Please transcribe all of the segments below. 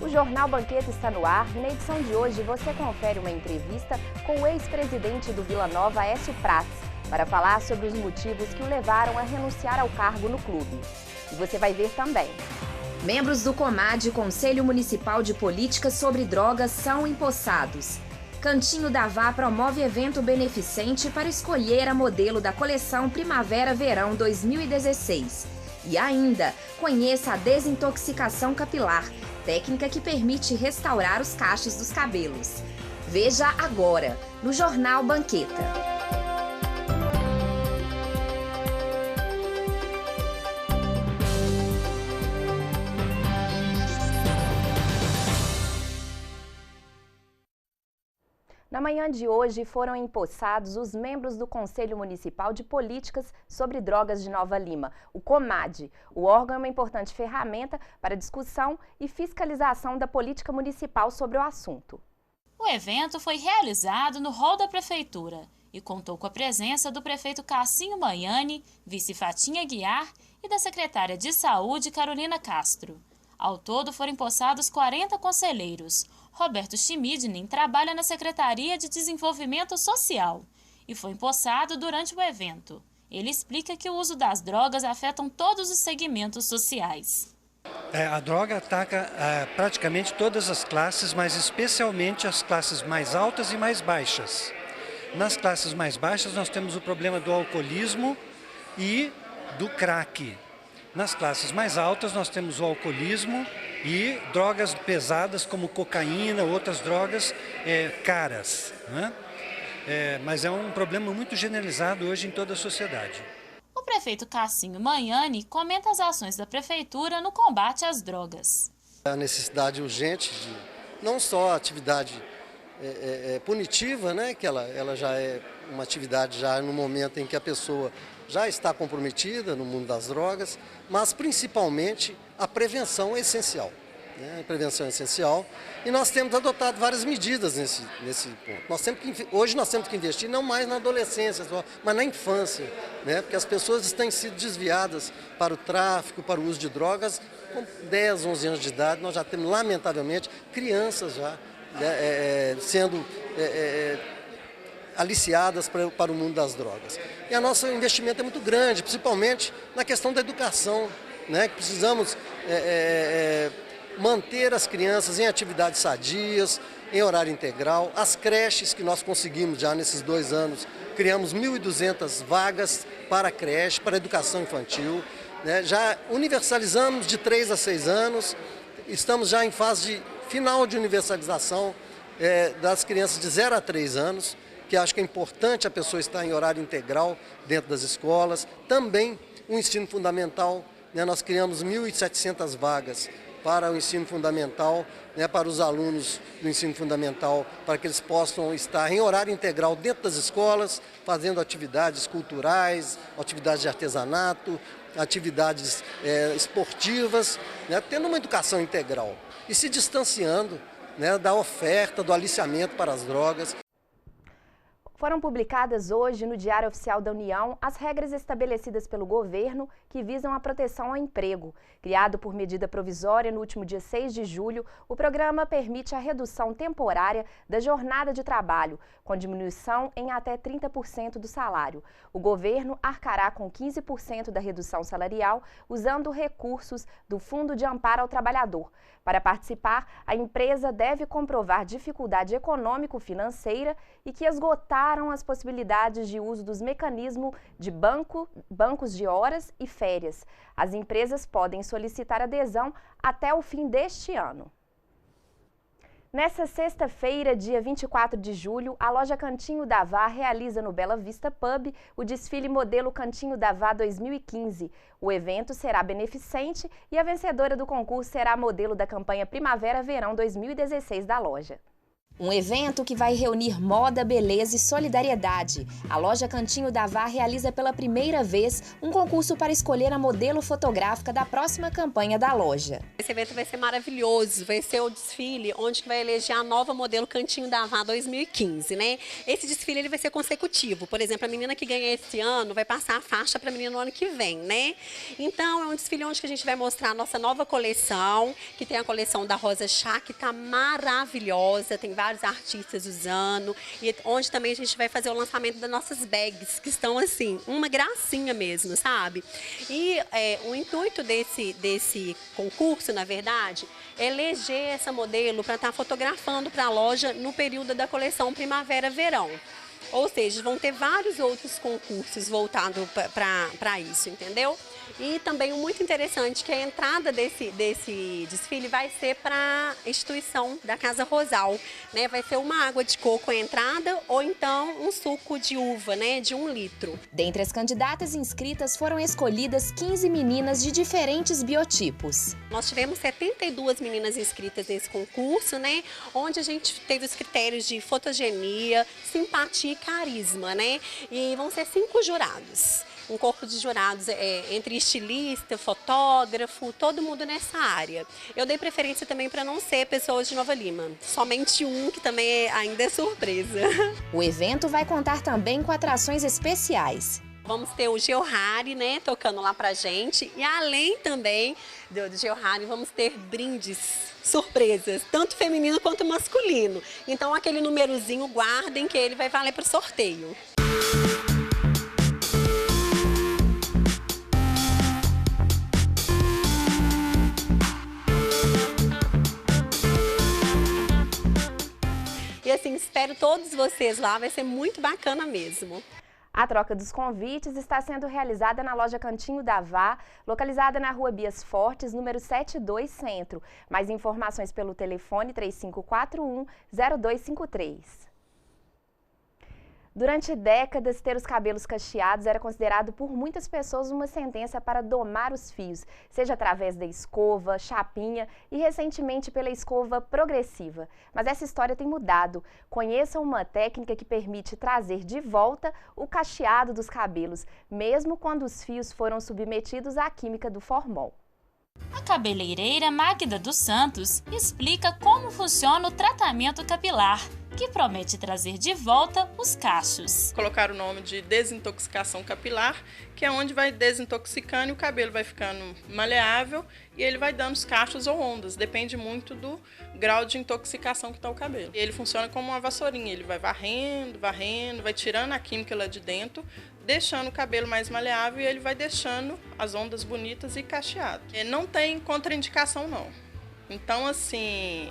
O Jornal Banqueta está no ar e na edição de hoje você confere uma entrevista com o ex-presidente do Vila Nova, Aécio Prats, para falar sobre os motivos que o levaram a renunciar ao cargo no clube. E você vai ver também. Membros do COMAD, Conselho Municipal de Políticas sobre Drogas, são empossados. Cantinho da Vá promove evento beneficente para escolher a modelo da coleção Primavera-Verão 2016. E ainda, conheça a desintoxicação capilar, técnica que permite restaurar os cachos dos cabelos. Veja agora, no Jornal Banqueta. Na manhã de hoje foram empossados os membros do Conselho Municipal de Políticas sobre Drogas de Nova Lima, o COMAD. O órgão é uma importante ferramenta para discussão e fiscalização da política municipal sobre o assunto. O evento foi realizado no hall da Prefeitura e contou com a presença do prefeito Cassinho Maiani, vice Fatinha Guiar e da secretária de Saúde, Carolina Castro. Ao todo foram empossados 40 conselheiros. Roberto Schmidnin trabalha na Secretaria de Desenvolvimento Social e foi empossado durante o evento. Ele explica que o uso das drogas afeta todos os segmentos sociais. A droga ataca praticamente todas as classes, mas especialmente as classes mais altas e mais baixas. Nas classes mais baixas nós temos o problema do alcoolismo e do crack. Nas classes mais altas nós temos o alcoolismo e drogas pesadas como cocaína, outras drogas caras, né? Mas é um problema muito generalizado hoje em toda a sociedade. O prefeito Cassinho Maiani comenta as ações da prefeitura no combate às drogas. A necessidade urgente de não só a atividade punitiva, né, que ela já é uma atividade já no momento em que a pessoa já está comprometida no mundo das drogas, mas principalmente a prevenção é essencial. A prevenção é essencial e nós temos adotado várias medidas nesse ponto. Hoje nós temos que investir não mais na adolescência, mas na infância, né? Porque as pessoas têm sido desviadas para o tráfico, para o uso de drogas com 10, 11 anos de idade. Nós já temos, lamentavelmente, crianças já sendo aliciadas para o mundo das drogas. E o nosso investimento é muito grande, principalmente na questão da educação, né? Precisamos manter as crianças em atividades sadias, em horário integral. As creches que nós conseguimos já nesses 2 anos, criamos 1.200 vagas para creche, para educação infantil, né? Já universalizamos de 3 a 6 anos, estamos já em fase final de universalização das crianças de 0 a 3 anos, que acho que é importante a pessoa estar em horário integral dentro das escolas. Também o ensino fundamental, né? Nós criamos 1.700 vagas para o ensino fundamental, né, para os alunos do ensino fundamental, para que eles possam estar em horário integral dentro das escolas, fazendo atividades culturais, atividades de artesanato, atividades esportivas, né, tendo uma educação integral e se distanciando, né, da oferta, do aliciamento para as drogas. Foram publicadas hoje no Diário Oficial da União as regras estabelecidas pelo governo que visam a proteção ao emprego. Criado por medida provisória no último dia 6 de julho, o programa permite a redução temporária da jornada de trabalho, com diminuição em até 30% do salário. O governo arcará com 15% da redução salarial usando recursos do Fundo de Amparo ao Trabalhador. Para participar, a empresa deve comprovar dificuldade econômico-financeira e que esgotaram as possibilidades de uso dos mecanismos de bancos de horas e férias. As empresas podem solicitar adesão até o fim deste ano. Nessa sexta-feira, dia 24 de julho, a loja Cantinho da Vá realiza no Bela Vista Pub o desfile modelo Cantinho da Vá 2015. O evento será beneficente e a vencedora do concurso será a modelo da campanha Primavera-Verão 2016 da loja. Um evento que vai reunir moda, beleza e solidariedade. A loja Cantinho da Vá realiza pela primeira vez um concurso para escolher a modelo fotográfica da próxima campanha da loja. Esse evento vai ser maravilhoso, vai ser o desfile onde vai eleger a nova modelo Cantinho da Vá 2015, né? Esse desfile ele vai ser consecutivo. Por exemplo, a menina que ganha esse ano vai passar a faixa para a menina no ano que vem, né? Então é um desfile onde a gente vai mostrar a nossa nova coleção, que tem a coleção da Rosa Chá, que está maravilhosa, tem vários artistas usando, e onde também a gente vai fazer o lançamento das nossas bags, que estão assim, uma gracinha mesmo, sabe? E o intuito desse concurso, na verdade, é eleger essa modelo para estar fotografando para a loja no período da coleção Primavera-Verão. Ou seja, vão ter vários outros concursos voltados para isso, entendeu? E também o muito interessante que a entrada desse desfile vai ser para a instituição da Casa Rosal, né? Vai ser uma água de coco a entrada ou então um suco de uva, né? De 1 litro. Dentre as candidatas inscritas foram escolhidas 15 meninas de diferentes biotipos. Nós tivemos 72 meninas inscritas nesse concurso, né? Onde a gente teve os critérios de fotogenia, simpatia e carisma, né? E vão ser 5 jurados. Um corpo de jurados entre estilista, fotógrafo, todo mundo nessa área. Eu dei preferência também para não ser pessoas de Nova Lima, somente um que também ainda é surpresa. O evento vai contar também com atrações especiais. Vamos ter o Geohari, né, tocando lá pra gente, e além também do Geohari, vamos ter brindes, surpresas, tanto feminino quanto masculino. Então aquele númerozinho, guardem que ele vai valer para o sorteio. E assim, espero todos vocês lá, vai ser muito bacana mesmo. A troca dos convites está sendo realizada na loja Cantinho da Vá, localizada na Rua Bias Fortes, número 72, Centro. Mais informações pelo telefone 3541-0253. Durante décadas, ter os cabelos cacheados era considerado por muitas pessoas uma sentença para domar os fios, seja através da escova, chapinha e recentemente pela escova progressiva. Mas essa história tem mudado. Conheça uma técnica que permite trazer de volta o cacheado dos cabelos, mesmo quando os fios foram submetidos à química do formol. A cabeleireira Magda dos Santos explica como funciona o tratamento capilar, que promete trazer de volta os cachos. Colocar o nome de desintoxicação capilar, que é onde vai desintoxicando e o cabelo vai ficando maleável e ele vai dando os cachos ou ondas, depende muito do grau de intoxicação que está o cabelo. Ele funciona como uma vassourinha, ele vai varrendo, vai tirando a química lá de dentro, deixando o cabelo mais maleável e ele vai deixando as ondas bonitas e cacheado. Não tem contraindicação não. Então, assim,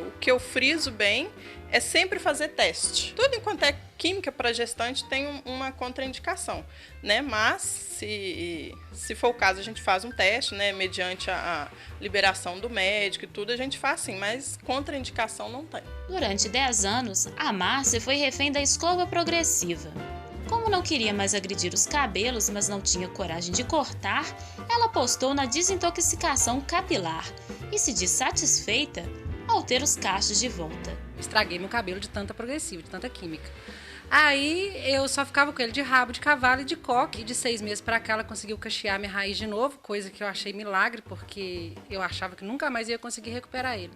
o que eu friso bem é sempre fazer teste. Tudo enquanto é química para gestante tem uma contraindicação, né? Mas, se for o caso, a gente faz um teste, né? Mediante a liberação do médico e tudo, a gente faz sim, mas contraindicação não tem. Durante 10 anos, a Márcia foi refém da escova progressiva. Como não queria mais agredir os cabelos, mas não tinha coragem de cortar, ela apostou na desintoxicação capilar e se diz satisfeita ao ter os cachos de volta. Estraguei meu cabelo de tanta progressiva, de tanta química. Aí eu só ficava com ele de rabo de cavalo e de coque. E de 6 meses para cá ela conseguiu cachear minha raiz de novo, coisa que eu achei milagre, porque eu achava que nunca mais ia conseguir recuperar ele.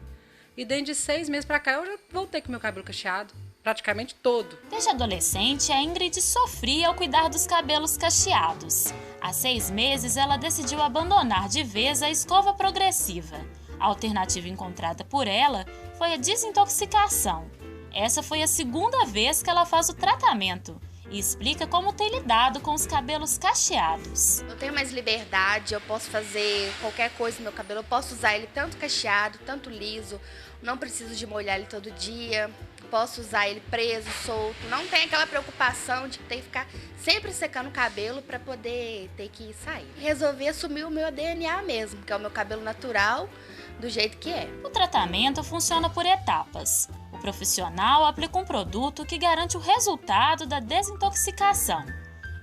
E dentro de 6 meses para cá eu já voltei com meu cabelo cacheado. Praticamente todo. Desde adolescente, a Ingrid sofria ao cuidar dos cabelos cacheados. Há 6 meses, ela decidiu abandonar de vez a escova progressiva. A alternativa encontrada por ela foi a desintoxicação. Essa foi a 2ª vez que ela faz o tratamento e explica como tem lidado com os cabelos cacheados. Eu tenho mais liberdade, eu posso fazer qualquer coisa no meu cabelo, eu posso usar ele tanto cacheado, tanto liso, não preciso de molhar ele todo dia. Posso usar ele preso, solto, não tem aquela preocupação de ter que ficar sempre secando o cabelo para poder ter que sair. Resolvi assumir o meu DNA mesmo, que é o meu cabelo natural, do jeito que é. O tratamento funciona por etapas. O profissional aplica um produto que garante o resultado da desintoxicação.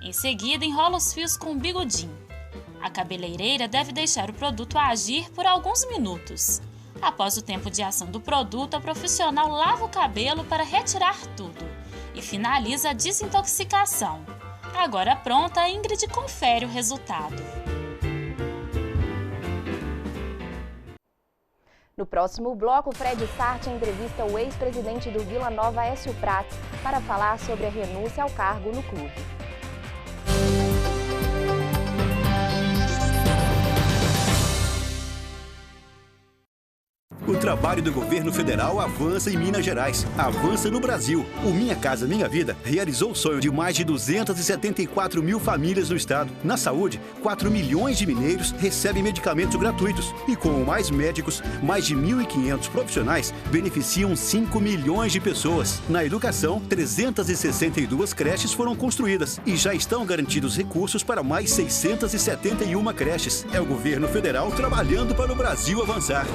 Em seguida, enrola os fios com um bigodinho. A cabeleireira deve deixar o produto agir por alguns minutos. Após o tempo de ação do produto, a profissional lava o cabelo para retirar tudo e finaliza a desintoxicação. Agora pronta, a Ingrid confere o resultado. No próximo bloco, Fred Sarti entrevista o ex-presidente do Vila Nova, Aécio Prates, para falar sobre a renúncia ao cargo no clube. O trabalho do governo federal avança em Minas Gerais, avança no Brasil. O Minha Casa Minha Vida realizou o sonho de mais de 274 mil famílias no estado. Na saúde, 4 milhões de mineiros recebem medicamentos gratuitos. E com mais médicos, mais de 1.500 profissionais beneficiam 5 milhões de pessoas. Na educação, 362 creches foram construídas e já estão garantidos recursos para mais 671 creches. É o governo federal trabalhando para o Brasil avançar.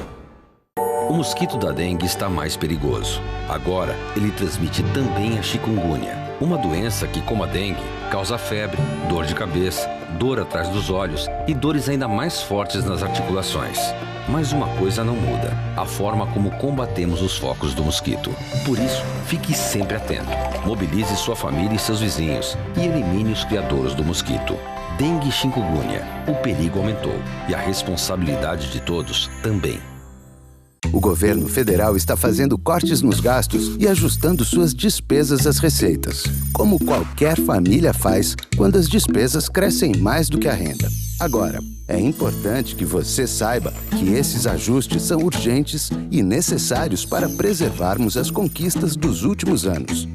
O mosquito da dengue está mais perigoso. Agora, ele transmite também a chikungunya, uma doença que, como a dengue, causa febre, dor de cabeça, dor atrás dos olhos e dores ainda mais fortes nas articulações. Mas uma coisa não muda: a forma como combatemos os focos do mosquito. Por isso, fique sempre atento. Mobilize sua família e seus vizinhos e elimine os criadores do mosquito. Dengue e chikungunya. O perigo aumentou e a responsabilidade de todos também. O governo federal está fazendo cortes nos gastos e ajustando suas despesas às receitas, como qualquer família faz quando as despesas crescem mais do que a renda. Agora, é importante que você saiba que esses ajustes são urgentes e necessários para preservarmos as conquistas dos últimos anos.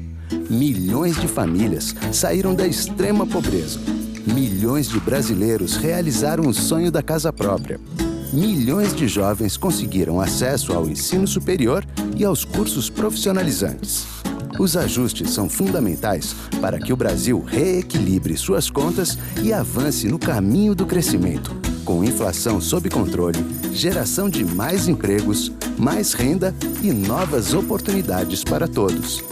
Milhões de famílias saíram da extrema pobreza. Milhões de brasileiros realizaram o sonho da casa própria. Milhões de jovens conseguiram acesso ao ensino superior e aos cursos profissionalizantes. Os ajustes são fundamentais para que o Brasil reequilibre suas contas e avance no caminho do crescimento, com inflação sob controle, geração de mais empregos, mais renda e novas oportunidades para todos.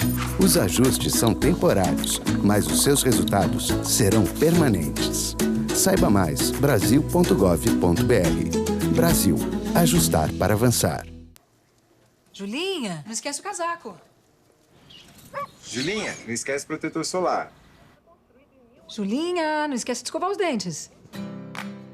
Os ajustes são temporários, mas os seus resultados serão permanentes. Saiba mais, brasil.gov.br. Brasil. Ajustar para avançar. Julinha, não esquece o casaco. Julinha, não esquece o protetor solar. Julinha, não esquece de escovar os dentes.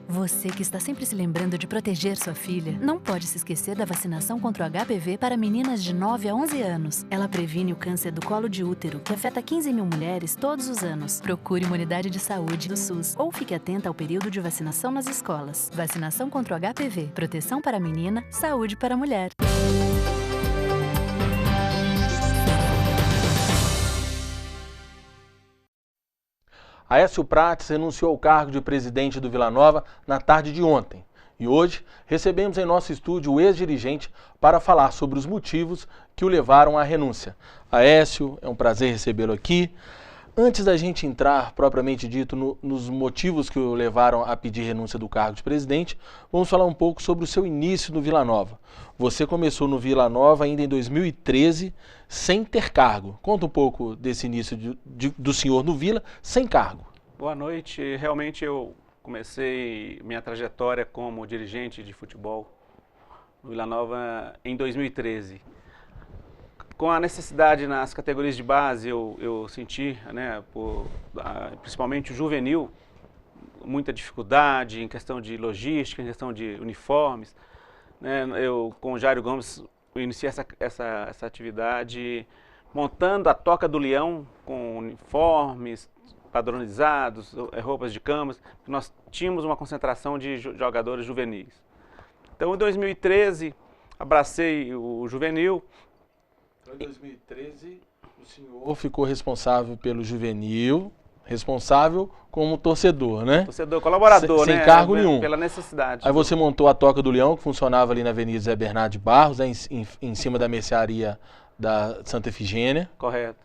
Você que está sempre se lembrando de proteger sua filha, não pode se esquecer da vacinação contra o HPV para meninas de 9 a 11 anos. Ela previne o câncer do colo de útero, que afeta 15 mil mulheres todos os anos. Procure uma unidade de saúde do SUS ou fique atenta ao período de vacinação nas escolas. Vacinação contra o HPV, proteção para a menina, saúde para a mulher. Aécio Prates renunciou ao cargo de presidente do Vila Nova na tarde de ontem. E hoje recebemos em nosso estúdio o ex-dirigente para falar sobre os motivos que o levaram à renúncia. Aécio, é um prazer recebê-lo aqui. Antes da gente entrar, propriamente dito, nos motivos que o levaram a pedir renúncia do cargo de presidente, vamos falar um pouco sobre o seu início no Vila Nova. Você começou no Vila Nova ainda em 2013, sem ter cargo. Conta um pouco desse início do senhor no Vila, sem cargo. Boa noite. Realmente eu comecei minha trajetória como dirigente de futebol no Vila Nova em 2013. Com a necessidade nas categorias de base, eu senti, né, principalmente o juvenil, muita dificuldade em questão de logística, em questão de uniformes. Né, eu, com o Jairo Gomes, iniciei essa atividade montando a Toca do Leão com uniformes padronizados, roupas de camas. Nós tínhamos uma concentração de jogadores juvenis. Então, em 2013, abracei o juvenil. Em 2013, o senhor ficou responsável pelo juvenil, responsável como torcedor, né? Torcedor, colaborador, sem cargo nenhum. Pela necessidade. Aí você montou a Toca do Leão, que funcionava ali na Avenida Zé Bernardo de Barros, né, em cima da mercearia da Santa Efigênia. Correto.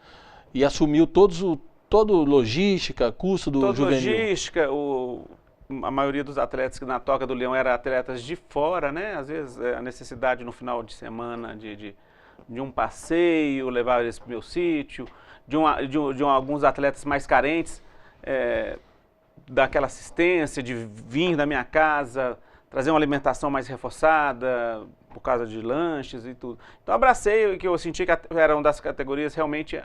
E assumiu toda logística, custo do juvenil. Logística, a maioria dos atletas que na Toca do Leão eram atletas de fora, né? Às vezes a necessidade no final de semana de um passeio, levar eles para o meu sítio, de alguns atletas mais carentes, daquela assistência de vir da minha casa, trazer uma alimentação mais reforçada, por causa de lanches e tudo. Então abracei, que eu senti que era uma das categorias realmente,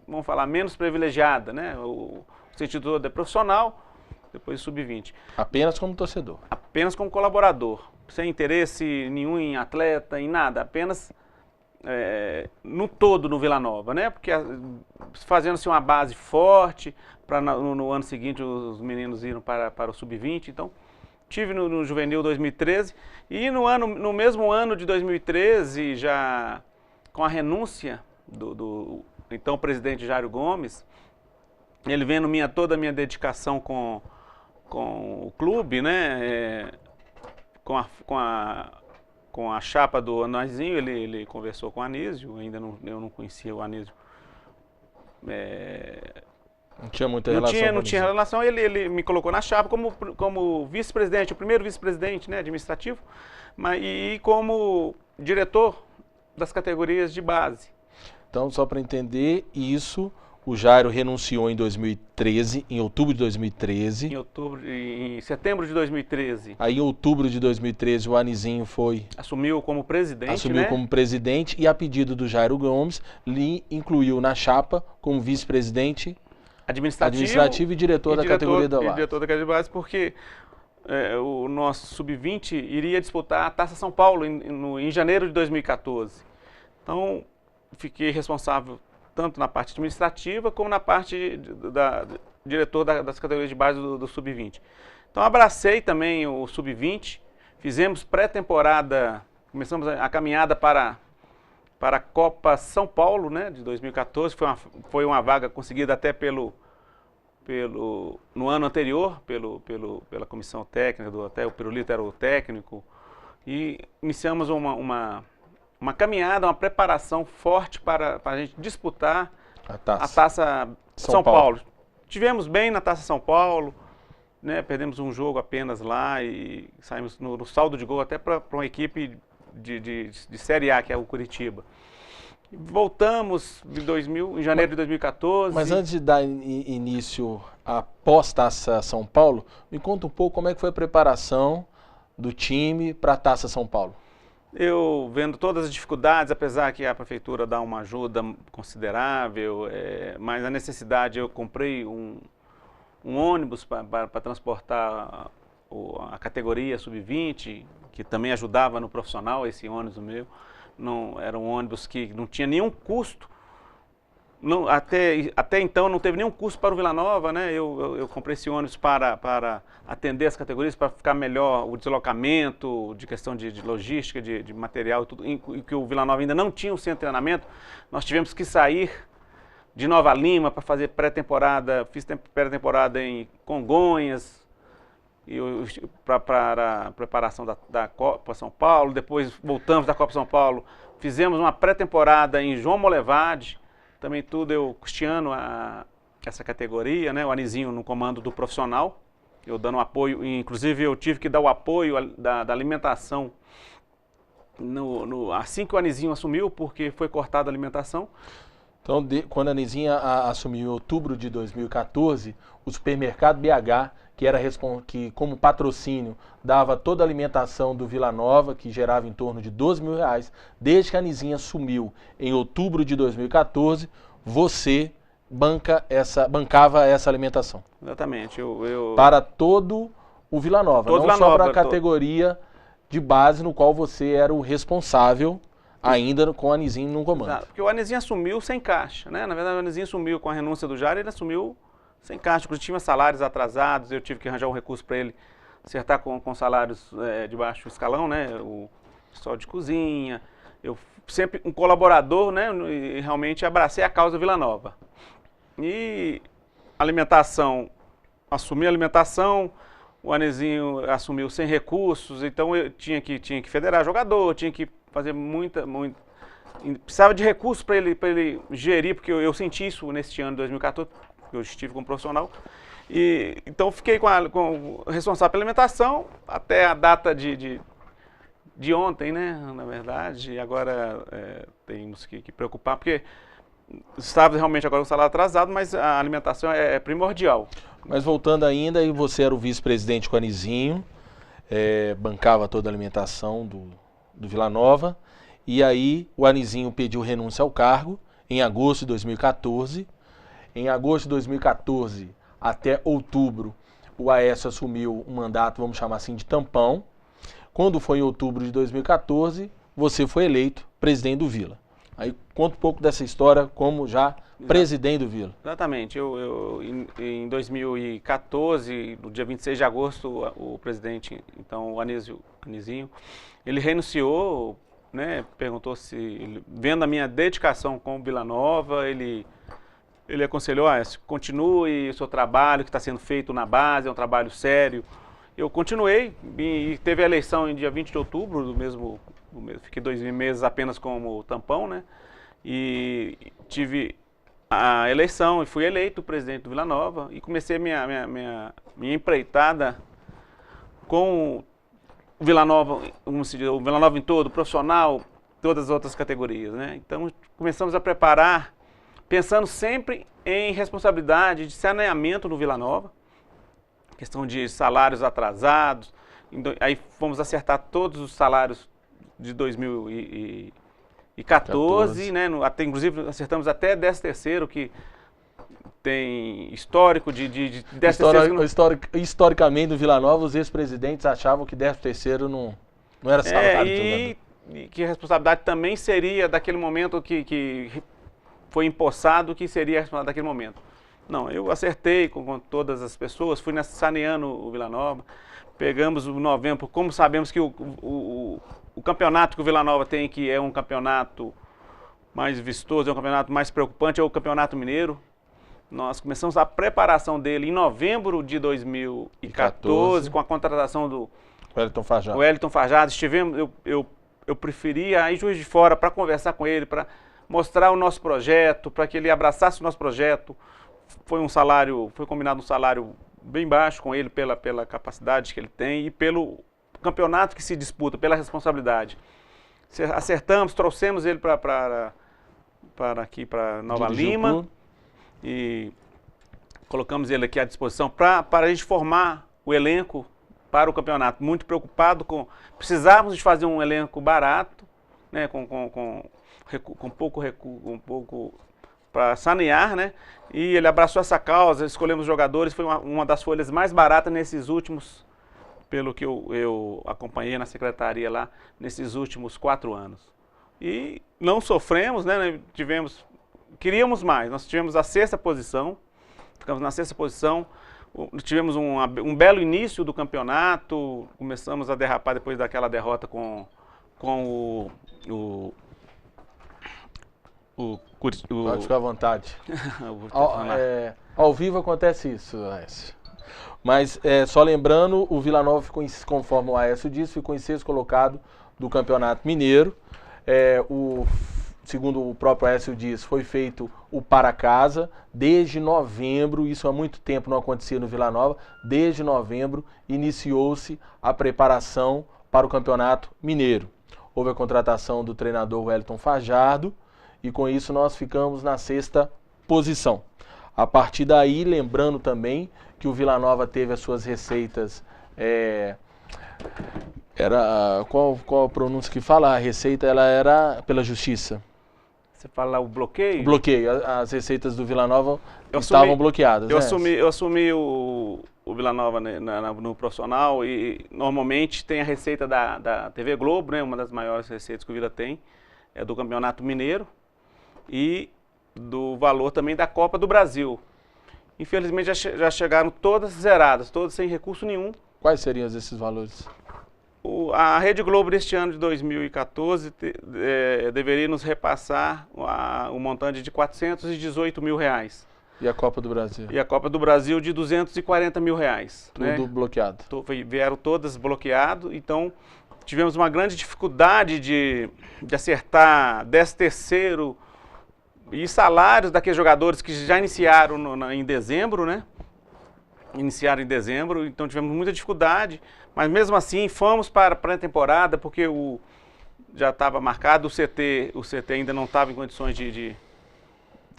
vamos falar, menos privilegiada, né? O sentido todo é profissional, depois sub-20. Apenas como torcedor? Apenas como colaborador, sem interesse nenhum em atleta, em nada, apenas no todo no Vila Nova, né? Porque fazendo-se uma base forte, para no ano seguinte os meninos irem para o sub-20, então tive no Juvenil 2013 e no mesmo ano de 2013, já com a renúncia do então presidente Jairo Gomes, ele vendo toda a minha dedicação com o clube, né, com a chapa do Anizinho, ele conversou com o Anísio, eu não conhecia o Anísio. Não tinha muita relação. Não tinha relação, ele me colocou na chapa como vice-presidente, o primeiro vice-presidente, né, administrativo, e como diretor das categorias de base. Então, só para entender isso, o Jairo renunciou em 2013, em outubro de 2013. Em setembro de 2013. Aí, em outubro de 2013, o Anizinho assumiu como presidente, Assumiu, né? Como presidente e, a pedido do Jairo Gomes, lhe incluiu na chapa como vice-presidente administrativo e diretor da categoria da base. Diretor da categoria da base, porque o nosso sub-20 iria disputar a Taça São Paulo em janeiro de 2014. Então, fiquei responsável tanto na parte administrativa como na parte diretor das categorias de base do sub-20. Então, abracei também o sub-20, fizemos pré-temporada, começamos a caminhada para a Copa São Paulo, né, de 2014, foi uma vaga conseguida até no ano anterior, pela comissão técnica, até o Pirulito era o técnico, e iniciamos uma caminhada, uma preparação forte para a gente disputar a Taça São Paulo. Tivemos bem na Taça São Paulo, né, perdemos um jogo apenas lá e saímos no saldo de gol até para uma equipe de Série A, que é o Curitiba. Voltamos em janeiro de 2014. Mas antes de dar início à pós-Taça São Paulo, me conta um pouco como é que foi a preparação do time para a Taça São Paulo. Eu vendo todas as dificuldades, apesar que a prefeitura dá uma ajuda considerável, mas a necessidade, eu comprei um ônibus para transportar a categoria sub-20, que também ajudava no profissional, esse ônibus meu. Era um ônibus que não tinha nenhum custo, até então não teve nenhum custo para o Vila Nova, né? Eu comprei esse ônibus para atender as categorias, para ficar melhor o deslocamento, de questão de logística, de material e tudo, e que o Vila Nova ainda não tinha um centro de treinamento. Nós tivemos que sair de Nova Lima para fazer pré-temporada, fiz pré-temporada em Congonhas, para a preparação da Copa São Paulo. Depois voltamos da Copa São Paulo, fizemos uma pré-temporada em João Molevade, também tudo eu custeando essa categoria, né? O Anizinho no comando do profissional, eu dando apoio, inclusive eu tive que dar o apoio da alimentação assim que o Anizinho assumiu, porque foi cortada a alimentação. Então, quando a Anizinha assumiu em outubro de 2014, o supermercado BH, que como patrocínio dava toda a alimentação do Vila Nova, que gerava em torno de R$12 mil, desde que a Anizinha assumiu em outubro de 2014, você bancava essa alimentação. Exatamente. Para todo o Vila Nova, não só para a categoria de base, no qual você era o responsável, ainda com o Anizinho no comando. Exato, porque o Anizinho assumiu sem caixa, né? Na verdade, o Anizinho assumiu com a renúncia do Jairo, ele assumiu sem caixa, inclusive tinha salários atrasados, eu tive que arranjar um recurso para ele acertar com salários de baixo escalão, né? O pessoal de cozinha, eu sempre um colaborador, né? E realmente abracei a causa Vila Nova. E alimentação, assumi a alimentação, o Anizinho assumiu sem recursos, então eu tinha que federar jogador, tinha que fazer precisava de recursos para ele gerir, porque eu senti isso neste ano de 2014, eu estive como profissional, e então fiquei com responsável pela alimentação até a data de ontem, né, na verdade, e agora temos que preocupar, porque estava realmente agora com o salário atrasado, mas a alimentação é primordial. Mas voltando ainda, você era o vice-presidente com o Anizinho, bancava toda a alimentação do Vila Nova, e aí o Anizinho pediu renúncia ao cargo em agosto de 2014. Em agosto de 2014 até outubro, o Aécio assumiu um mandato, vamos chamar assim, de tampão. Quando foi em outubro de 2014, você foi eleito presidente do Vila. Aí conta um pouco dessa história como já presidente do Vila. Exatamente. Em 2014, no dia 26 de agosto, o presidente, então o Anizinho, ele renunciou, né, perguntou se, vendo a minha dedicação com o Vila Nova, ele aconselhou, continue o seu trabalho que está sendo feito na base, é um trabalho sério. Eu continuei e teve a eleição em dia 20 de outubro do mesmo, fiquei 2 meses apenas como tampão, né? E tive a eleição e fui eleito presidente do Vila Nova e comecei minha empreitada com o Vila Nova, o Vila Nova em todo, profissional, todas as outras categorias, né? Então começamos a preparar, pensando sempre em responsabilidade de saneamento no Vila Nova, questão de salários atrasados, aí fomos acertar todos os salários de 2014, né? Inclusive acertamos até 13º, que tem histórico de 13º. Historicamente, no Vila Nova, os ex-presidentes achavam que 13º não era salário. E que a responsabilidade também seria daquele momento que foi empossado, que seria a responsabilidade daquele momento. Não, eu acertei com todas as pessoas, fui saneando o Vila Nova, pegamos o novembro, como sabemos que o campeonato que o Vila Nova tem, que é um campeonato mais vistoso, é um campeonato mais preocupante, é o Campeonato Mineiro. Nós começamos a preparação dele em novembro de 2014, com a contratação do Wellington Farjado. Eu preferia ir Juiz de Fora para conversar com ele, para mostrar o nosso projeto, para que ele abraçasse o nosso projeto. Foi combinado um salário bem baixo com ele pela capacidade que ele tem e pelo campeonato que se disputa, pela responsabilidade. Acertamos, trouxemos ele para aqui, para Nova Lima, e colocamos ele aqui à disposição para a gente formar o elenco para o campeonato. Muito preocupado com... Precisávamos de fazer um elenco barato, né, com pouco para sanear, né? E ele abraçou essa causa, escolhemos jogadores, foi uma das folhas mais baratas nesses últimos, pelo que eu acompanhei na secretaria lá, nesses últimos 4 anos. E não sofremos, né? Queríamos mais, nós tivemos a 6ª posição, ficamos na 6ª posição, tivemos um belo início do campeonato, começamos a derrapar depois daquela derrota com o Pode ficar à vontade. Ao vivo acontece isso, Aécio. Mas só lembrando, o Vila Nova ficou, conforme o Aécio disse, ficou em 6º colocado do Campeonato Mineiro. Segundo o próprio Aécio disse, foi feito o para casa desde novembro, isso há muito tempo não acontecia no Vila Nova. Desde novembro iniciou-se a preparação para o Campeonato Mineiro. Houve a contratação do treinador Wellington Farjado, e com isso nós ficamos na 6ª posição. A partir daí, lembrando também que o Vila Nova teve as suas receitas, qual a pronúncia que fala? A receita ela era pela Justiça. Você fala o bloqueio? O bloqueio, as receitas do Vila Nova estavam bloqueadas. Eu assumi o Vila Nova, né, no profissional, e normalmente tem a receita da TV Globo, né, uma das maiores receitas que o Vila tem, é do Campeonato Mineiro, e do valor também da Copa do Brasil. Infelizmente já chegaram todas zeradas, todas sem recurso nenhum. Quais seriam esses valores? A Rede Globo deste ano de 2014 deveria nos repassar o montante de R$418 mil. E a Copa do Brasil? E a Copa do Brasil de R$240 mil. Tudo, né? Bloqueado? Vieram todas bloqueadas, então tivemos uma grande dificuldade de acertar 13º e salários daqueles jogadores que já iniciaram em dezembro, né? Iniciaram em dezembro, então tivemos muita dificuldade, mas mesmo assim fomos para a pré-temporada, porque já estava marcado, o CT ainda não estava em condições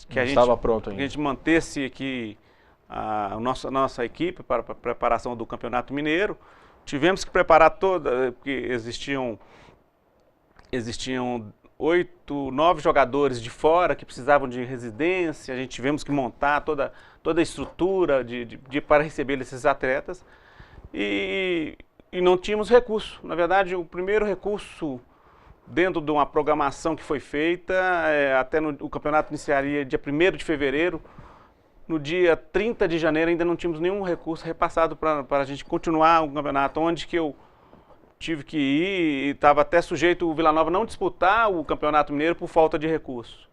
estava pronto ainda. Que a gente mantesse aqui a nossa equipe para a preparação do Campeonato Mineiro. Tivemos que preparar toda, porque existiam existiam 8, 9 jogadores de fora que precisavam de residência, a gente tivemos que montar toda a estrutura para receber esses atletas e não tínhamos recurso. Na verdade, o primeiro recurso dentro de uma programação que foi feita, o campeonato iniciaria dia 1º de fevereiro, no dia 30 de janeiro ainda não tínhamos nenhum recurso repassado para a gente continuar o campeonato, onde que eu tive que ir e estava até sujeito o Vila Nova não disputar o Campeonato Mineiro por falta de recursos.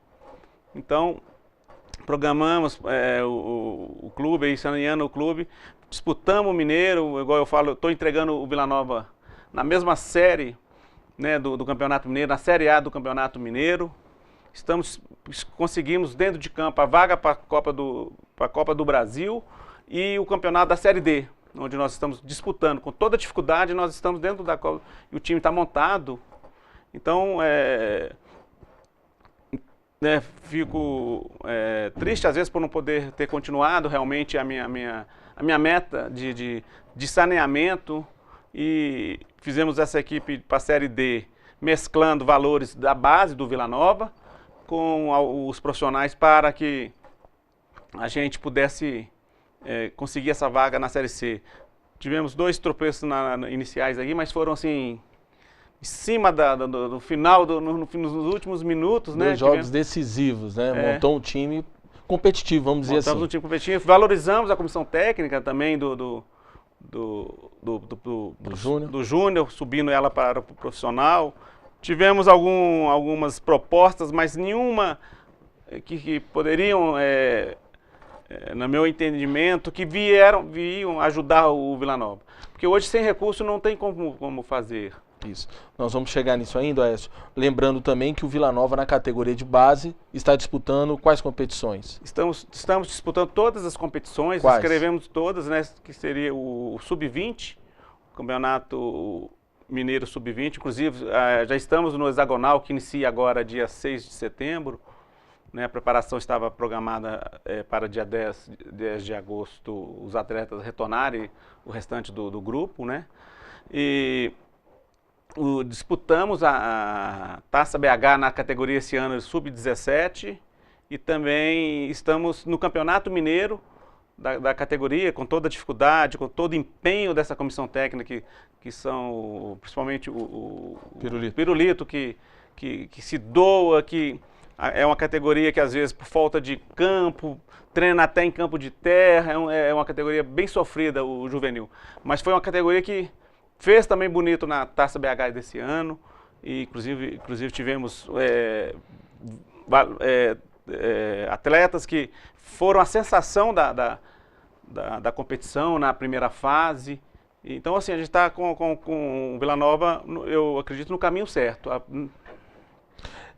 Então, programamos o clube, aí, saneando o clube, disputamos o Mineiro, igual eu falo, estou entregando o Vila Nova na mesma série, né, do Campeonato Mineiro, na Série A do Campeonato Mineiro. Conseguimos dentro de campo a vaga para a Copa do Brasil e o campeonato da Série D, onde nós estamos disputando com toda dificuldade, nós estamos dentro da Copa e o time está montado. Então, fico triste às vezes por não poder ter continuado realmente a minha meta de saneamento, e fizemos essa equipe para a Série D, mesclando valores da base do Vila Nova com os profissionais para que a gente pudesse conseguir essa vaga na Série C. Tivemos 2 tropeços iniciais aqui, mas foram assim, em cima do final, nos últimos minutos. 2 jogos decisivos, né? Montou um time competitivo, vamos dizer assim. Montamos um time competitivo, valorizamos a comissão técnica também do Júnior, subindo ela para o profissional. Tivemos algumas propostas, mas nenhuma que poderiam, no meu entendimento, que vinham ajudar o Vila Nova. Porque hoje, sem recurso, não tem como fazer. Isso. Nós vamos chegar nisso ainda, Aécio. Lembrando também que o Vila Nova, na categoria de base, está disputando quais competições? Estamos disputando todas as competições, quais? Escrevemos todas, né, que seria o Sub-20, o Campeonato Mineiro Sub-20, inclusive já estamos no hexagonal, que inicia agora dia 6 de setembro, né, a preparação estava programada para dia 10 de agosto, os atletas retornarem, o restante do grupo, né, e disputamos a Taça BH na categoria esse ano Sub-17 e também estamos no Campeonato Mineiro da categoria, com toda a dificuldade, com todo o empenho dessa comissão técnica, que são principalmente o Pirulito, que se doa, que é uma categoria que às vezes por falta de campo, treina até em campo de terra, é uma categoria bem sofrida, o juvenil. Mas foi uma categoria que fez também bonito na Taça BH desse ano, e inclusive tivemos atletas que foram a sensação da competição na primeira fase. Então, assim, a gente está com o Vila Nova, eu acredito, no caminho certo.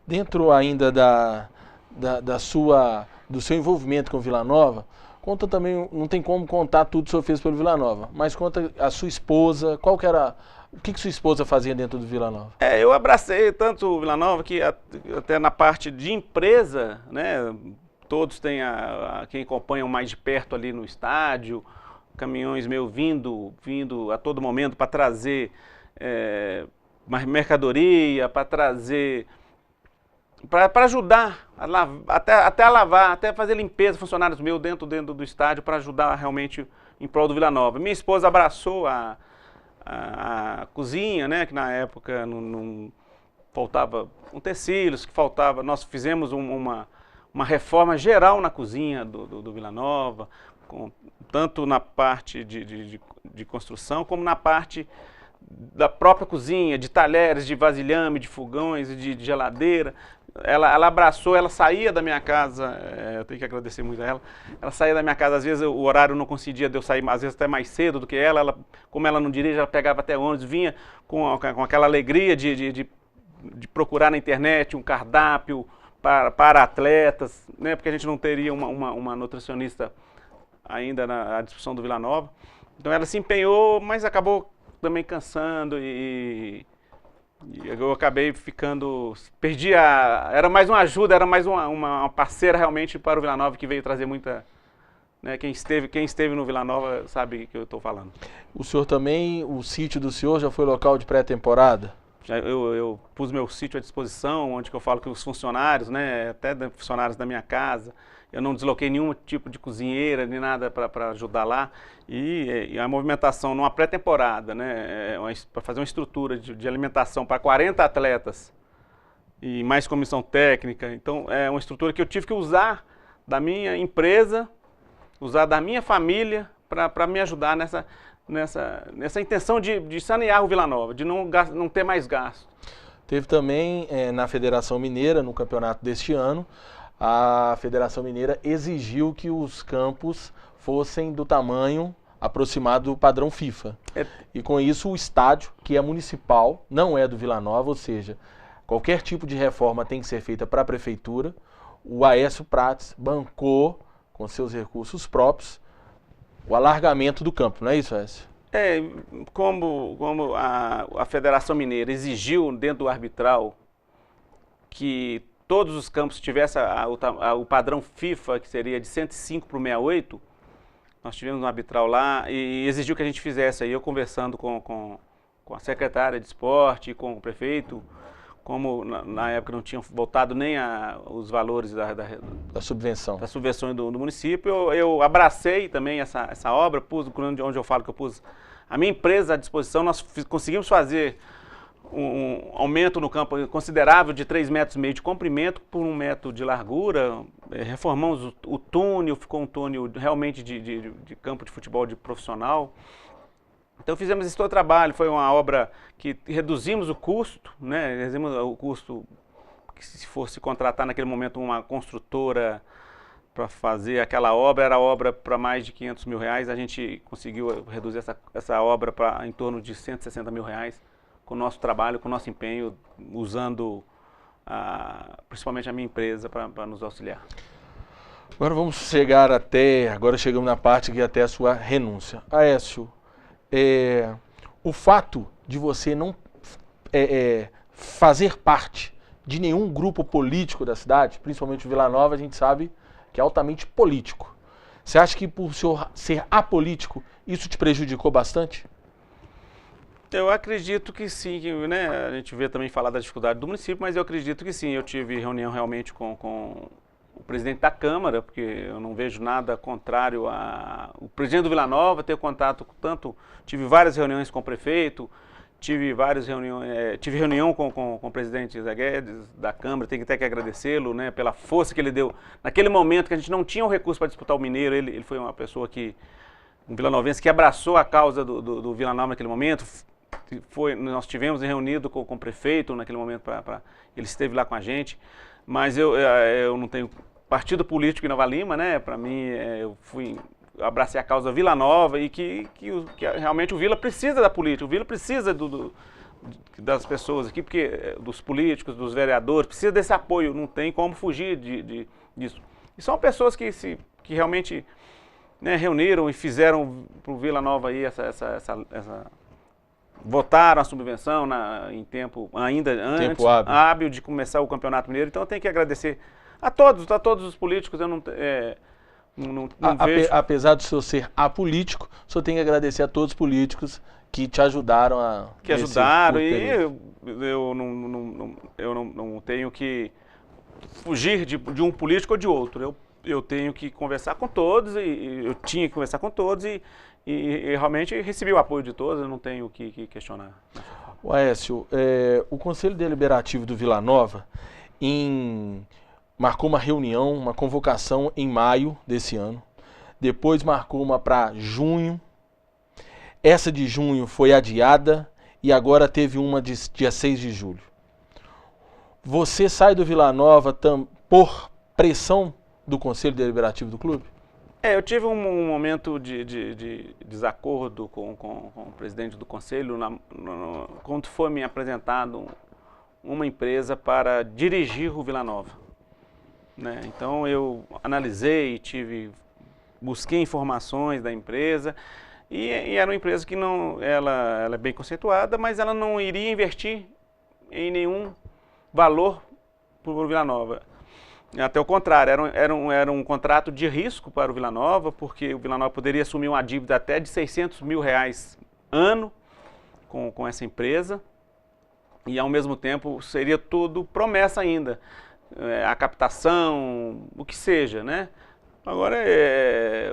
Dentro ainda do seu envolvimento com o Vila Nova, conta também, não tem como contar tudo que o senhor fez pelo Vila Nova, mas conta a sua esposa, o que sua esposa fazia dentro do Vila Nova? Eu abracei tanto o Vila Nova que até na parte de empresa, né, todos têm quem acompanham mais de perto ali no estádio, caminhões meus vindo a todo momento para trazer mercadoria, para trazer, para ajudar, até a lavar, até fazer limpeza, funcionários meus dentro do estádio, para ajudar realmente em prol do Vila Nova. Minha esposa abraçou a cozinha, né, que na época não faltava utensílios, que faltava, nós fizemos uma reforma geral na cozinha do Vila Nova, tanto na parte de construção, como na parte da própria cozinha, de talheres, de vasilhame, de fogões, de geladeira. Ela abraçou, ela saía da minha casa, eu tenho que agradecer muito a ela saía da minha casa, às vezes o horário não coincidia de eu sair, às vezes até mais cedo do que ela, como ela não dirige, ela pegava até ônibus, vinha com aquela alegria de procurar na internet um cardápio para atletas, né, porque a gente não teria uma nutricionista ainda na discussão do Vila Nova. Então ela se empenhou, mas acabou também cansando e eu acabei ficando, era mais uma ajuda, era mais uma parceira realmente para o Vila Nova, que veio trazer muita, né, quem esteve no Vila Nova sabe o que eu estou falando. O senhor também, o sítio do senhor já foi local de pré-temporada? Eu pus meu sítio à disposição, onde que eu falo que os funcionários, né, até funcionários da minha casa, eu não desloquei nenhum tipo de cozinheira, nem nada para ajudar lá. E a movimentação numa pré-temporada, né, para fazer uma estrutura de alimentação para 40 atletas e mais comissão técnica. Então, é uma estrutura que eu tive que usar da minha empresa, usar da minha família para me ajudar nessa intenção de sanear o Vila Nova, de não ter mais gasto. Teve também na Federação Mineira, no campeonato deste ano, a Federação Mineira exigiu que os campos fossem do tamanho aproximado do padrão FIFA. E com isso o estádio, que é municipal, não é do Vila Nova, ou seja, qualquer tipo de reforma tem que ser feita para a prefeitura. O Aécio Prates bancou, com seus recursos próprios, o alargamento do campo, não é isso, Aécio? Como a Federação Mineira exigiu dentro do arbitral que todos os campos tivessem o padrão FIFA, que seria de 105 para o 68, nós tivemos um arbitral lá e exigiu que a gente fizesse aí, eu conversando com a secretária de esporte, com o prefeito, como na época não tinham voltado nem os valores da subvenção. Das subvenções do município, eu abracei também essa obra, onde eu falo que eu pus a minha empresa à disposição. Nós conseguimos fazer um aumento no campo considerável de 3,5 metros de comprimento por 1 metro de largura. Reformamos o túnel, ficou um túnel realmente de campo de futebol de profissional. Então fizemos esse todo trabalho, foi uma obra que reduzimos o custo, né? Reduzimos o custo que se fosse contratar naquele momento uma construtora para fazer aquela obra, era obra para mais de R$500 mil, a gente conseguiu reduzir essa obra para em torno de R$160 mil, com o nosso trabalho, com o nosso empenho, usando principalmente a minha empresa para nos auxiliar. Agora vamos agora chegamos na parte que é até a sua renúncia. Aécio, o fato de você não fazer parte de nenhum grupo político da cidade, principalmente o Vila Nova, a gente sabe que é altamente político. Você acha que por o senhor ser apolítico, isso te prejudicou bastante? Eu acredito que sim, né? A gente vê também falar da dificuldade do município, mas eu acredito que sim. Eu tive reunião realmente com o presidente da Câmara, porque eu não vejo nada contrário o presidente do Vila Nova ter contato tive várias reuniões com o prefeito, tive reunião com o presidente Zé Guedes da Câmara, tenho até que agradecê-lo, né, pela força que ele deu. Naquele momento que a gente não tinha o recurso para disputar o Mineiro, ele foi uma pessoa um vilanovense que abraçou a causa do Vila Nova naquele momento. Nós tivemos reunido com o prefeito naquele momento, ele esteve lá com a gente, mas eu não tenho partido político em Nova Lima, né? Para mim, eu abracei a causa Vila Nova e que realmente o Vila precisa da política, o Vila precisa das pessoas aqui, porque dos políticos, dos vereadores, precisa desse apoio, não tem como fugir disso. E são pessoas que realmente, né, reuniram e fizeram para o Vila Nova aí votaram a subvenção em tempo ainda antes, hábil de começar o Campeonato Mineiro. Então eu tenho que agradecer a todos os políticos. Eu não vejo... Apesar do senhor ser apolítico, o senhor tem que agradecer a todos os políticos que te ajudaram e eu não tenho que fugir de um político ou de outro. Eu tenho que conversar com todos e eu tinha que conversar com todos e realmente recebi o apoio de todos, eu não tenho o que questionar. O Aécio, o Conselho Deliberativo do Vila Nova marcou uma reunião, uma convocação em maio desse ano, depois marcou uma para junho, essa de junho foi adiada e agora teve uma de dia 6 de julho. Você sai do Vila Nova por pressão do Conselho Deliberativo do clube? Eu tive um momento de desacordo com o presidente do Conselho quando foi me apresentado uma empresa para dirigir o Vila Nova, né? Então eu analisei, busquei informações da empresa e era uma empresa que ela é bem conceituada, mas ela não iria investir em nenhum valor para o Vila Nova. Até o contrário, era um contrato de risco para o Vila Nova, porque o Vila Nova poderia assumir uma dívida até de R$600 mil ano com essa empresa. e ao mesmo tempo seria tudo promessa ainda, a captação, o que seja, né? Agora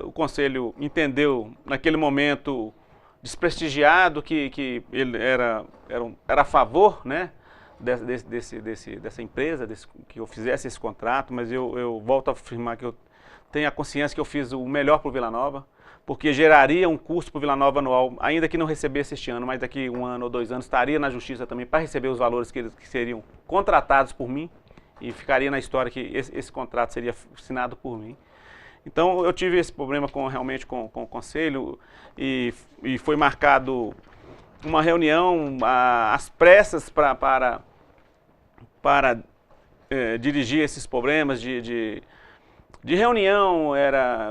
o Conselho entendeu naquele momento desprestigiado que ele era a favor, né, dessa empresa, que eu fizesse esse contrato, mas eu volto a afirmar que eu tenho a consciência que eu fiz o melhor para o Vila Nova, porque geraria um custo para o Vila Nova anual, ainda que não recebesse este ano, mas daqui 1 ano ou 2 anos estaria na justiça também para receber os valores que seriam contratados por mim, e ficaria na história que esse contrato seria assinado por mim. Então eu tive esse problema realmente com o Conselho, e foi marcado uma reunião às pressas para dirigir esses problemas de reunião.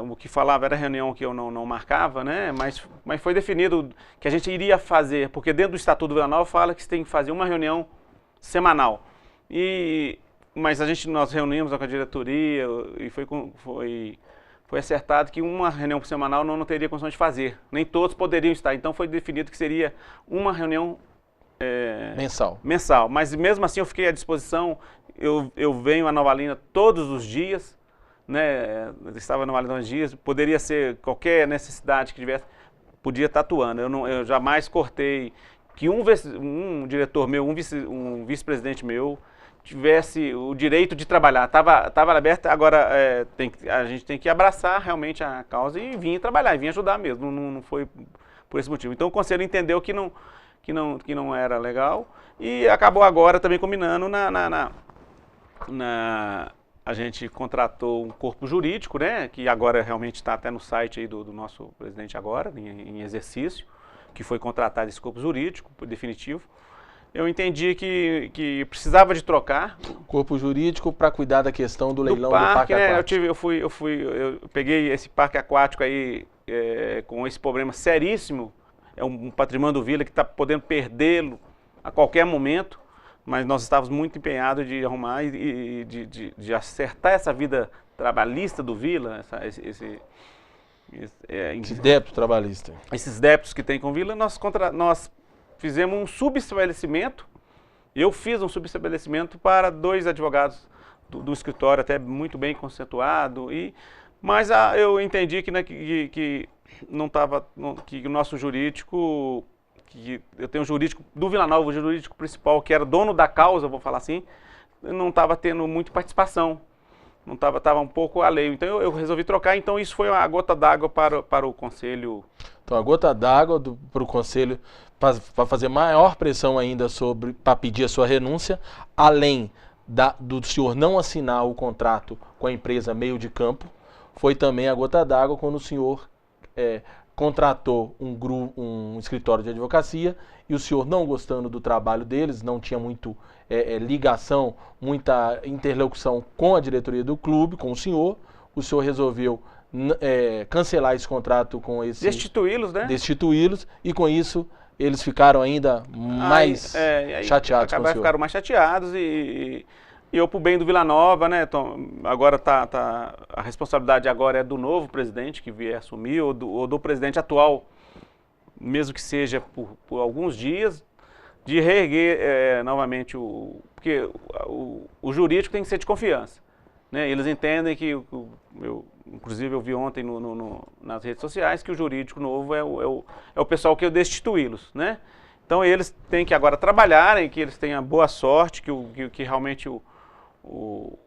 O que falava era reunião que eu não marcava, né? Mas foi definido que a gente iria fazer, porque dentro do Estatuto do Vila Nova fala que você tem que fazer uma reunião semanal. Mas nós reunimos com a diretoria e foi acertado que uma reunião semanal não teria condição de fazer. Nem todos poderiam estar. Então foi definido que seria uma reunião mensal. Mas mesmo assim eu fiquei à disposição. Eu venho a Nova Olinda todos os dias, né? Eu estava na Nova Olinda uns dias. Poderia ser qualquer necessidade que tivesse, podia estar atuando. Eu jamais cortei que um diretor meu, um vice-presidente meu, tivesse o direito de trabalhar. Estava aberto, agora a gente tem que abraçar realmente a causa e vir trabalhar, e vir ajudar mesmo, não foi por esse motivo. Então o Conselho entendeu que não era legal, e acabou agora também combinando a gente contratou um corpo jurídico, né, que agora realmente está até no site aí do nosso presidente agora, em exercício, que foi contratado esse corpo jurídico, definitivo. Eu entendi que precisava de trocar. Corpo jurídico para cuidar da questão do leilão do parque aquático. Eu peguei esse parque aquático aí com esse problema seríssimo. É um patrimônio do Vila que está podendo perdê-lo a qualquer momento, mas nós estávamos muito empenhados de arrumar e de acertar essa vida trabalhista do Vila, esse débito trabalhista. Esses débitos que tem com o Vila, nós fizemos um subestabelecimento. Eu fiz um subestabelecimento para 2 advogados do escritório, até muito bem conceituado, mas eu entendi que não estava, que o nosso jurídico, que eu tenho um jurídico do Vila Nova, o jurídico principal, que era dono da causa, vou falar assim, não estava tendo muita participação, estava um pouco alheio. Então eu resolvi trocar, então isso foi a gota d'água para o Conselho. Então a gota d'água para o Conselho, para fazer maior pressão ainda para pedir a sua renúncia, além do senhor não assinar o contrato com a empresa Meio de Campo, foi também a gota d'água quando o senhor contratou um escritório de advocacia, e o senhor, não gostando do trabalho deles, não tinha muito ligação, muita interlocução com a diretoria do clube, com o senhor resolveu cancelar esse contrato com esse... Destituí-los, né? Destituí-los, e com isso eles ficaram ainda mais chateados com o senhor. Ficaram mais chateados e eu, pro bem do Vila Nova, né, agora a responsabilidade agora é do novo presidente que vier assumir, ou do presidente atual, mesmo que seja por alguns dias, de reerguer novamente porque o jurídico tem que ser de confiança, né? Eles entendem que, inclusive eu vi ontem nas redes sociais, que o jurídico novo é o pessoal que eu destituí-los, né? Então eles têm que agora trabalharem, que eles tenham boa sorte, que realmente o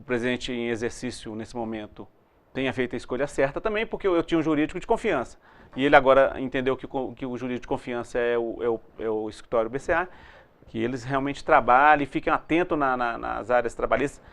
presidente em exercício nesse momento tenha feito a escolha certa também, porque eu tinha um jurídico de confiança. E ele agora entendeu que o jurídico de confiança é o escritório BCA, que eles realmente trabalhem e fiquem atentos nas áreas trabalhistas,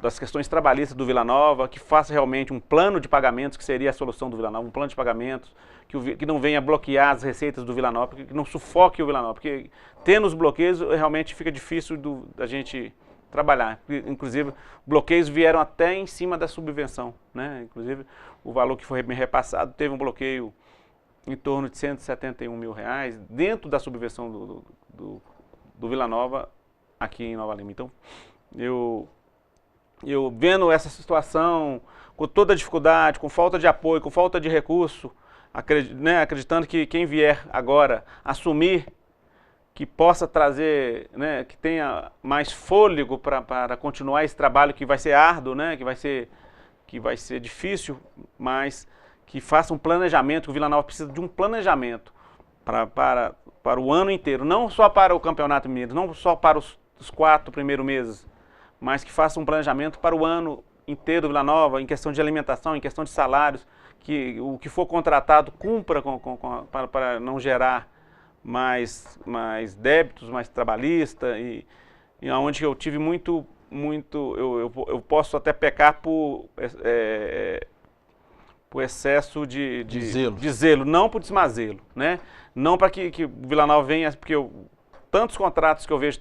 das questões trabalhistas do Vila Nova, que faça realmente um plano de pagamentos, que seria a solução do Vila Nova, um plano de pagamentos, que não venha bloquear as receitas do Vila Nova, que não sufoque o Vila Nova, porque tendo os bloqueios realmente fica difícil da gente trabalhar. Inclusive, bloqueios vieram até em cima da subvenção, né? Inclusive, o valor que foi me repassado teve um bloqueio em torno de R$171 mil dentro da subvenção do Vila Nova aqui em Nova Lima. Então, eu vendo essa situação, com toda a dificuldade, com falta de apoio, com falta de recurso, acreditando que quem vier agora assumir, que possa trazer, né, que tenha mais fôlego para continuar esse trabalho que vai ser árduo, né, que vai ser difícil, mas que faça um planejamento, que o Vila Nova precisa de um planejamento para o ano inteiro, não só para o Campeonato Mineiro, não só para os 4 primeiros meses, mas que faça um planejamento para o ano inteiro do Vila Nova, em questão de alimentação, em questão de salários, que o que for contratado cumpra para não gerar mais débitos, mais trabalhista, e onde eu tive muito eu posso até pecar por excesso de zelo, não por desmazelo, né? Não para que o Vila Nova venha, porque tantos contratos que eu vejo,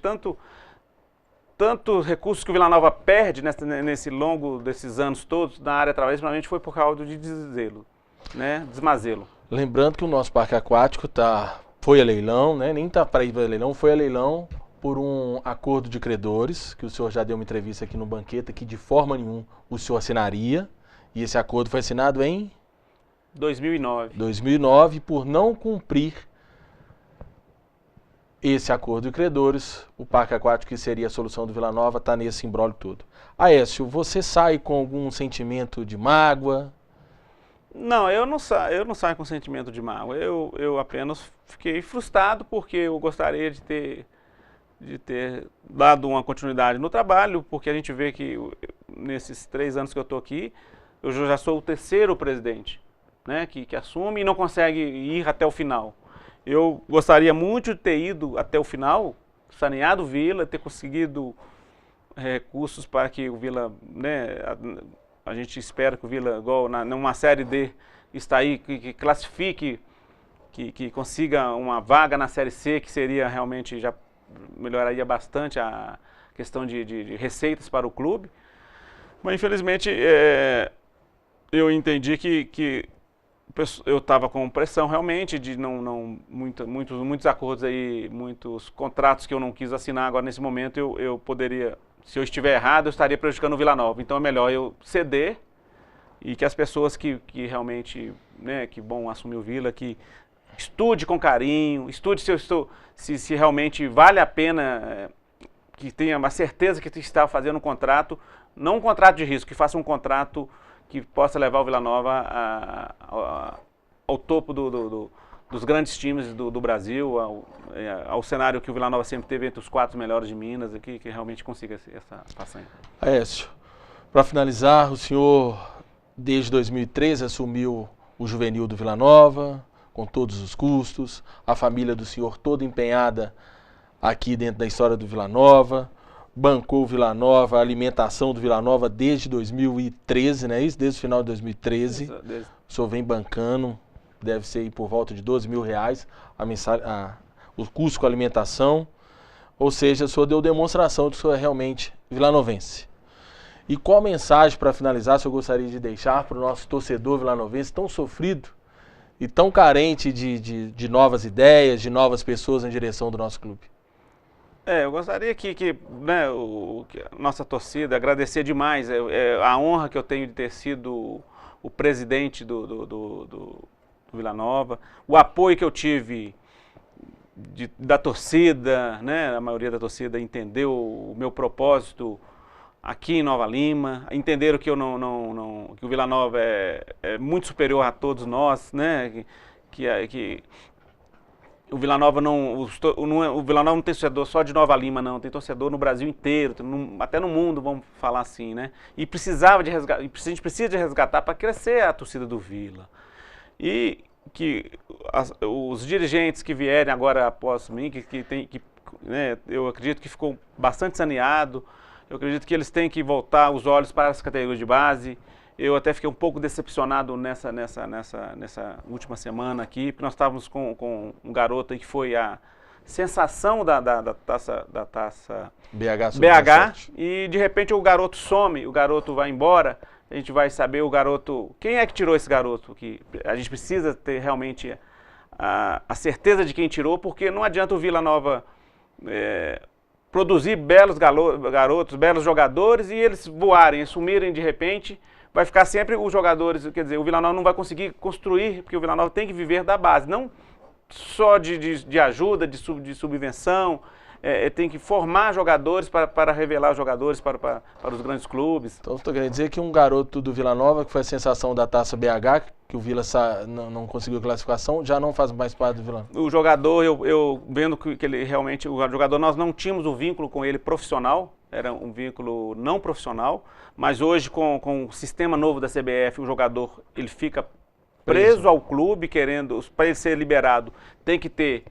tantos recursos que o Vila Nova perde nesse longo desses anos todos na área trabalhista, provavelmente foi por causa de desmazelo, né? Desmazelo. Lembrando que o nosso parque aquático foi a leilão, né? Nem está para ir para leilão, foi a leilão por um acordo de credores, que o senhor já deu uma entrevista aqui no Banqueta, que de forma nenhuma o senhor assinaria, e esse acordo foi assinado em 2009. 2009, por não cumprir esse acordo de credores, o parque aquático, que seria a solução do Vila Nova, está nesse imbróglio todo. Aécio, você sai com algum sentimento de mágoa? Não, eu não saio com sentimento de mágoa. Eu apenas fiquei frustrado porque eu gostaria de ter dado uma continuidade no trabalho, porque a gente vê que nesses 3 anos que eu estou aqui, eu já sou o 3º presidente, né, que assume e não consegue ir até o final. Eu gostaria muito de ter ido até o final, saneado o Vila, ter conseguido recursos para que o Vila, né, a gente espera que o Vila, igual numa Série D, está aí, que classifique, que consiga uma vaga na Série C, que seria realmente, já melhoraria bastante a questão de receitas para o clube. Mas, infelizmente, eu entendi que eu estava com pressão realmente de muitos acordos aí, muitos contratos que eu não quis assinar agora nesse momento, eu poderia, se eu estiver errado, eu estaria prejudicando o Vila Nova. Então é melhor eu ceder e que as pessoas que realmente, né, que vão assumir o Vila, que estude com carinho, estude se realmente vale a pena, que tenha uma certeza que está fazendo um contrato, não um contrato de risco, que faça um contrato que possa levar o Vila Nova ao topo dos grandes times do Brasil, ao cenário que o Vila Nova sempre teve entre os 4 melhores de Minas, que realmente consiga essa façanha. Aécio, para finalizar, o senhor, desde 2013, assumiu o juvenil do Vila Nova, com todos os custos, a família do senhor toda empenhada aqui dentro da história do Vila Nova, bancou o Vila Nova, a alimentação do Vila Nova desde 2013, né? Isso, desde o final de 2013. O senhor vem bancando, deve ser aí por volta de R$12.000 o custo com a alimentação. Ou seja, o senhor deu demonstração de que o senhor é realmente vilanovense. E qual mensagem, para finalizar, o senhor gostaria de deixar para o nosso torcedor vilanovense tão sofrido e tão carente de novas ideias, de novas pessoas em direção do nosso clube? Eu gostaria que a nossa torcida, agradecer demais a honra que eu tenho de ter sido o presidente do Vila Nova, o apoio que eu tive da torcida, né? A maioria da torcida entendeu o meu propósito aqui em Nova Lima, entenderam que que o Vila Nova é muito superior a todos nós, né? Que o Vila Nova o Vila Nova não tem torcedor só de Nova Lima, não, tem torcedor no Brasil inteiro, até no mundo, vamos falar assim, né? E a gente precisa de resgatar para crescer a torcida do Vila. E que os dirigentes que vierem agora após mim, né, eu acredito que ficou bastante saneado, eu acredito que eles têm que voltar os olhos para as categorias de base. Eu até fiquei um pouco decepcionado nessa última semana aqui, porque nós estávamos com um garoto aí que foi a sensação da taça BH, e de repente o garoto some, o garoto vai embora, a gente vai saber o garoto, quem é que tirou esse garoto, que a gente precisa ter realmente a certeza de quem tirou, porque não adianta o Vila Nova produzir belos garotos, belos jogadores e eles voarem, sumirem de repente. Vai ficar sempre os jogadores, quer dizer, o Vila Nova não vai conseguir construir, porque o Vila Nova tem que viver da base, não só de ajuda, de subvenção. Tem que formar jogadores para revelar os jogadores para os grandes clubes. Então, estou querendo dizer que um garoto do Vila Nova, que foi a sensação da Taça BH, que o Vila não conseguiu classificação, já não faz mais parte do Vila Nova. O jogador, eu vendo que ele realmente, o jogador, nós não tínhamos o vínculo com ele profissional, era um vínculo não profissional, mas hoje com o sistema novo da CBF, o jogador ele fica preso ao clube, querendo, para ele ser liberado, tem que ter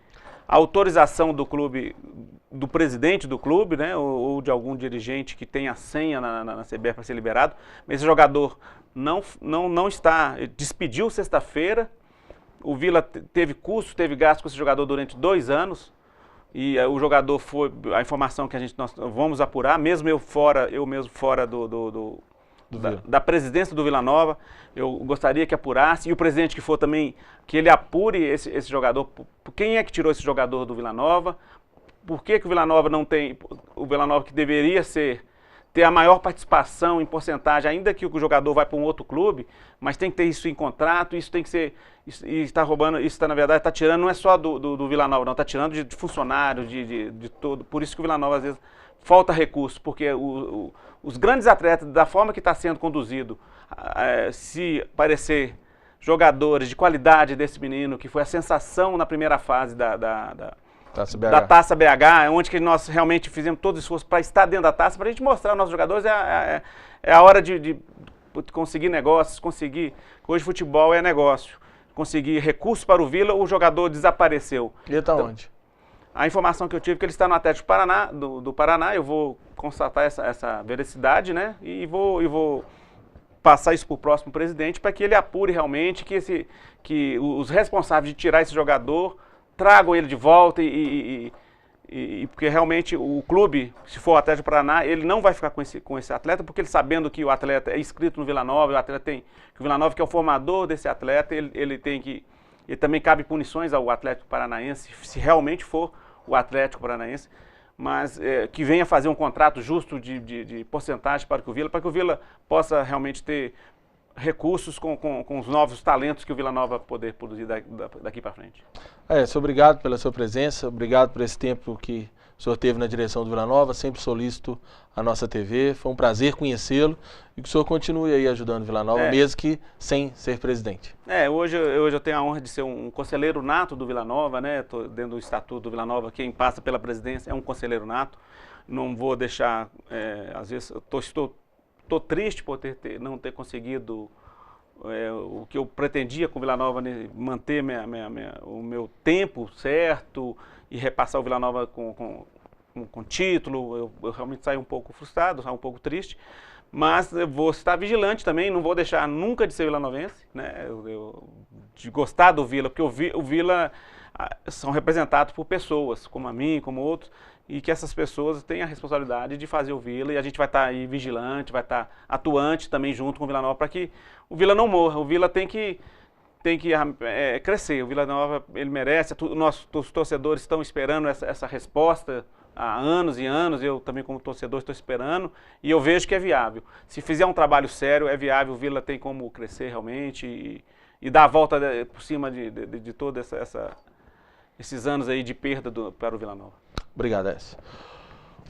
a autorização do clube, do presidente do clube, né, ou de algum dirigente que tenha a senha na CBF para ser liberado. Mas esse jogador não está, despediu sexta-feira. O Vila teve custo, teve gasto com esse jogador durante 2 anos. E o jogador foi, a informação que nós vamos apurar, mesmo eu mesmo fora da presidência do Vila Nova, eu gostaria que apurasse, e o presidente que for também, que ele apure esse jogador, quem é que tirou esse jogador do Vila Nova, por que o Vila Nova não tem, o Vila Nova que deveria ter a maior participação em porcentagem, ainda que o jogador vai para um outro clube, mas tem que ter isso em contrato, isso tem que ser, e está roubando, isso na verdade está tirando, não é só do Vila Nova, não, está tirando de funcionários, de todo, por isso que o Vila Nova às vezes falta recurso, porque os grandes atletas, da forma que está sendo conduzido, se parecer jogadores de qualidade desse menino, que foi a sensação na primeira fase da Taça BH, onde que nós realmente fizemos todo o esforço para estar dentro da taça, para a gente mostrar aos nossos jogadores, é a hora de conseguir negócios, hoje futebol é negócio, conseguir recursos para o Vila, o jogador desapareceu. Ele está onde? A informação que eu tive é que ele está no Atlético do Paraná, eu vou constatar essa veracidade, né, e vou passar isso para o próximo presidente, para que ele apure realmente que os responsáveis de tirar esse jogador tragam ele de volta porque realmente o clube, se for o Atlético do Paraná, ele não vai ficar com esse atleta, porque ele sabendo que o atleta é inscrito no Vila Nova, que o Vila Nova que é o formador desse atleta, ele também cabe punições ao Atlético Paranaense, se realmente for o Atlético Paranaense, mas que venha fazer um contrato justo de porcentagem para que o Vila possa realmente ter recursos com os novos talentos que o Vila Nova poder produzir daqui para frente. Obrigado pela sua presença, obrigado por esse tempo que o senhor teve na direção do Vila Nova, sempre solícito a nossa TV, foi um prazer conhecê-lo e que o senhor continue aí ajudando o Vila Nova, mesmo que sem ser presidente. Hoje eu tenho a honra de ser um conselheiro nato do Vila Nova, né? Tô dentro do estatuto do Vila Nova, quem passa pela presidência é um conselheiro nato, não vou deixar, às vezes eu estou triste por não ter conseguido o que eu pretendia com o Vila Nova, né, manter o meu tempo certo e repassar o Vila Nova com título. Eu realmente saí um pouco frustrado, saí um pouco triste, mas eu vou estar vigilante também, não vou deixar nunca de ser vilanovense, né, de gostar do Vila, porque o Vila são representados por pessoas, como a mim, como outros, e que essas pessoas têm a responsabilidade de fazer o Vila, e a gente vai estar aí vigilante, vai estar atuante também junto com o Vila Nova, para que o Vila não morra. O Vila tem que crescer, o Vila Nova ele merece, os torcedores estão esperando essa resposta há anos e anos, eu também como torcedor estou esperando, e eu vejo que é viável. Se fizer um trabalho sério, é viável, o Vila tem como crescer realmente e dar a volta por cima de todos esses anos aí de perda para o Vila Nova. Obrigado, Écio.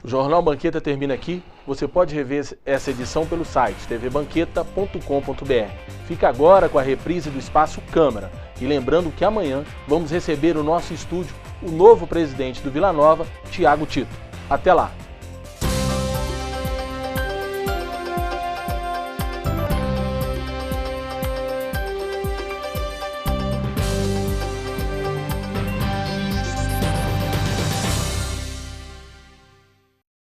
O Jornal Banqueta termina aqui. Você pode rever essa edição pelo site tvbanqueta.com.br. Fica agora com a reprise do Espaço Câmara. E lembrando que amanhã vamos receber no nosso estúdio o novo presidente do Vila Nova, Thiago Tito. Até lá!